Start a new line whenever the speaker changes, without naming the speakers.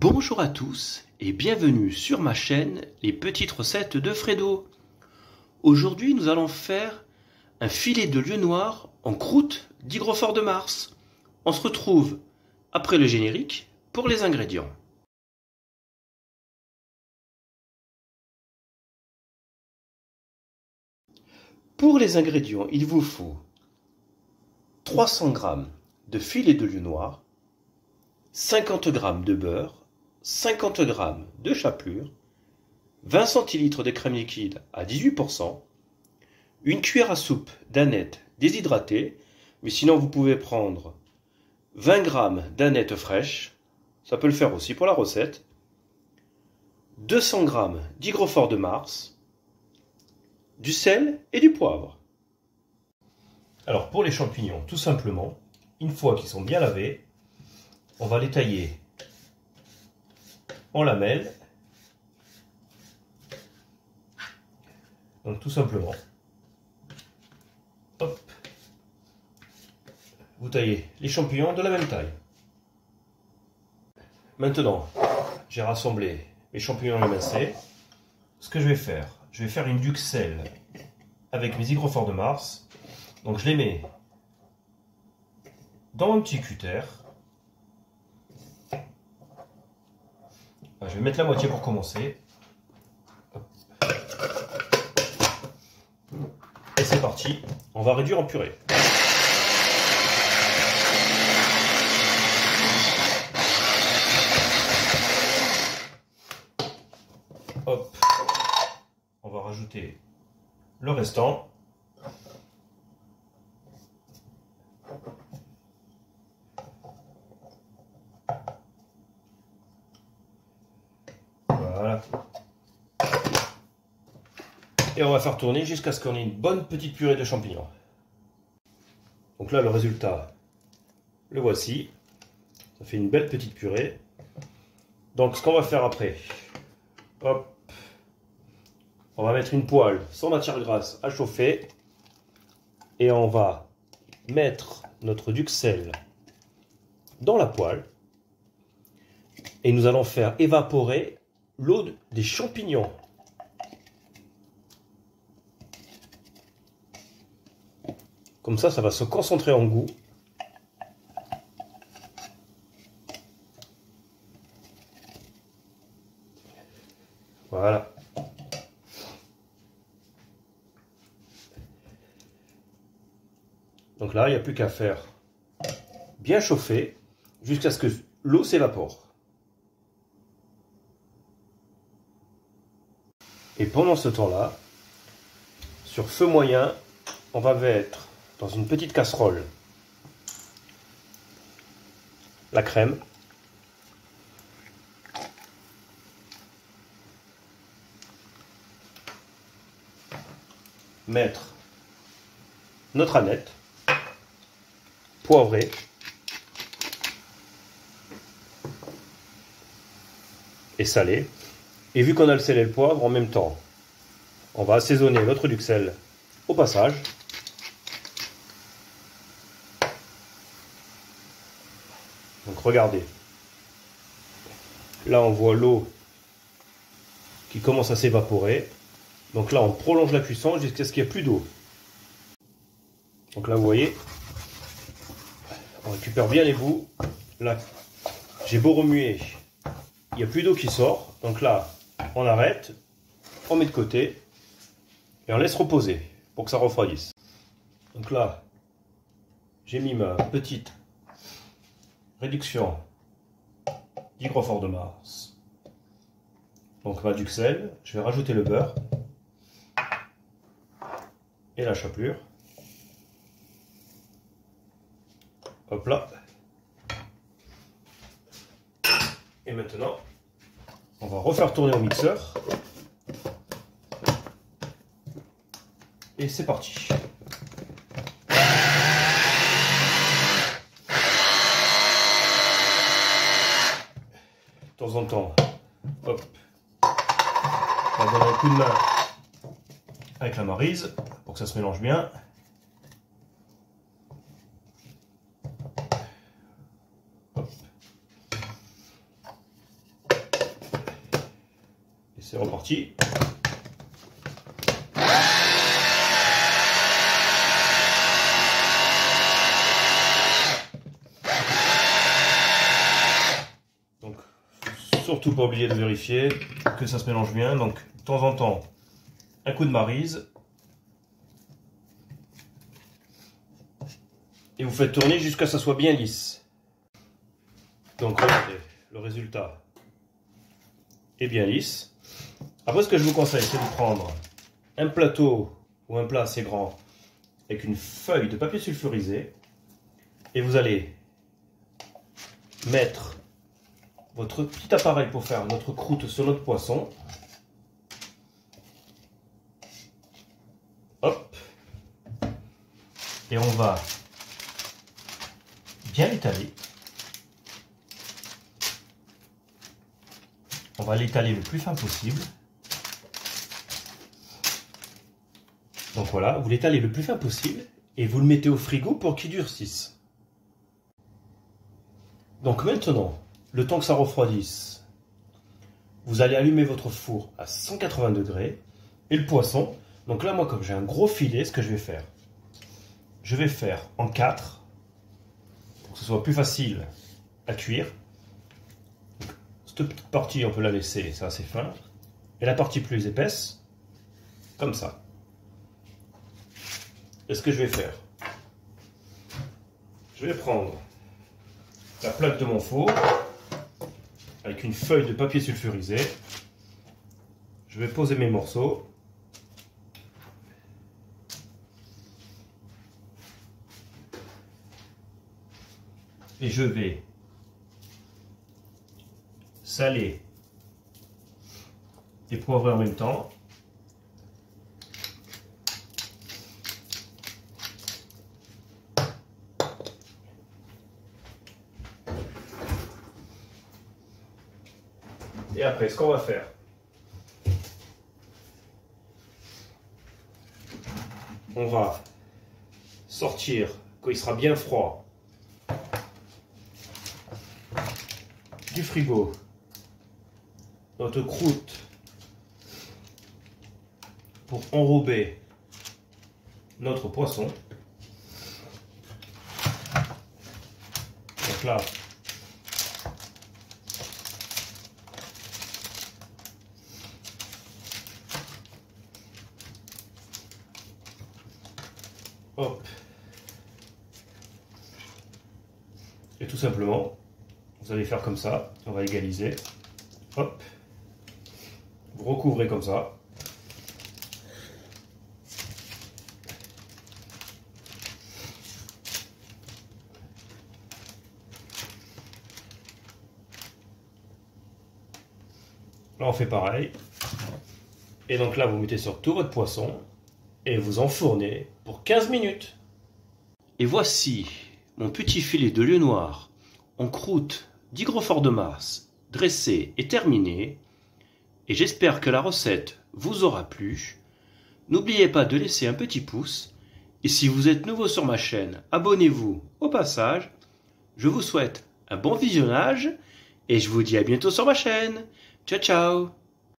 Bonjour à tous et bienvenue sur ma chaîne Les Petites Recettes de Fredo. Aujourd'hui nous allons faire un filet de lieu noir en croûte d'hygrophore de Mars. On se retrouve après le générique pour les ingrédients. Pour les ingrédients, il vous faut 300 g de filet de lieu noir, 50 g de beurre, 50 g de chapelure, 20 centilitres de crème liquide à 18%, une cuillère à soupe d'anettes déshydratées, mais sinon vous pouvez prendre 20 g d'anettes fraîches, ça peut le faire aussi pour la recette, 200 g d'hygrophore de Mars, du sel et du poivre. Alors pour les champignons, tout simplement, une fois qu'ils sont bien lavés, on va les tailler en lamelles. Donc tout simplement, hop, vous taillez les champignons de la même taille. Maintenant, j'ai rassemblé mes champignons émincés. Ce que je vais faire une duxelle avec mes hygrophores de Mars. Donc je les mets dans un petit cutter. Je vais mettre la moitié pour commencer. Et c'est parti, on va réduire en purée. Hop, on va rajouter le restant. Voilà. Et on va faire tourner jusqu'à ce qu'on ait une bonne petite purée de champignons. Donc là, le résultat, le voici. Ça fait une belle petite purée. Donc ce qu'on va faire après, hop, on va mettre une poêle sans matière grasse à chauffer. Et on va mettre notre duxelle dans la poêle. Et nous allons faire évaporer l'eau des champignons. Comme ça va se concentrer en goût. Voilà. Donc là, il n'y a plus qu'à faire bien chauffer jusqu'à ce que l'eau s'évapore. Et pendant ce temps-là, sur feu moyen, on va mettre dans une petite casserole la crème, mettre notre aneth poivrée, et salée. Et vu qu'on a le sel et le poivre en même temps, on va assaisonner notre duxelle au passage. Donc regardez, là on voit l'eau qui commence à s'évaporer. Donc là on prolonge la cuisson jusqu'à ce qu'il n'y ait plus d'eau. Donc là vous voyez, on récupère bien les bouts. Là j'ai beau remuer, il n'y a plus d'eau qui sort. Donc là on arrête, on met de côté et on laisse reposer pour que ça refroidisse. Donc là j'ai mis ma petite réduction d'hygrophore de Mars. Donc ma duxelle, je vais rajouter le beurre et la chapelure. Hop là. Et maintenant, on va refaire tourner au mixeur. Et c'est parti. De temps en temps, hop, on va donner un coup de main avec la maryse pour que ça se mélange bien. c'est reparti. Donc, surtout pas oublier de vérifier que ça se mélange bien. Donc, de temps en temps, un coup de maryse. Et vous faites tourner jusqu'à ce que ça soit bien lisse. Donc, regardez, le résultat est bien lisse. Après, ce que je vous conseille, c'est de prendre un plateau ou un plat assez grand avec une feuille de papier sulfurisé et vous allez mettre votre petit appareil pour faire notre croûte sur notre poisson. Hop. Et on va bien l'étaler. On va l'étaler le plus fin possible. Donc voilà, vous l'étalez le plus fin possible et vous le mettez au frigo pour qu'il durcisse. Donc maintenant, le temps que ça refroidisse, vous allez allumer votre four à 180 degrés et le poisson. Donc là, moi, comme j'ai un gros filet, ce que je vais faire en 4 pour que ce soit plus facile à cuire. Donc, cette petite partie, on peut la laisser, c'est assez fin. Et la partie plus épaisse, comme ça. Et ce que je vais faire, je vais prendre la plaque de mon four avec une feuille de papier sulfurisé. Je vais poser mes morceaux. Et je vais saler et poivrer en même temps. Et après, ce qu'on va faire, on va sortir, quand il sera bien froid, du frigo, notre croûte pour enrober notre poisson. Donc là, hop, et tout simplement, vous allez faire comme ça, on va égaliser, hop, vous recouvrez comme ça. Là on fait pareil, et donc là vous mettez sur tout votre poisson, et vous enfournez pour 15 minutes. Et voici mon petit filet de lieu noir en croûte d'hygrofort de Mars dressé et terminé. Et j'espère que la recette vous aura plu. N'oubliez pas de laisser un petit pouce. Et si vous êtes nouveau sur ma chaîne, abonnez-vous au passage. Je vous souhaite un bon visionnage et je vous dis à bientôt sur ma chaîne. Ciao ciao!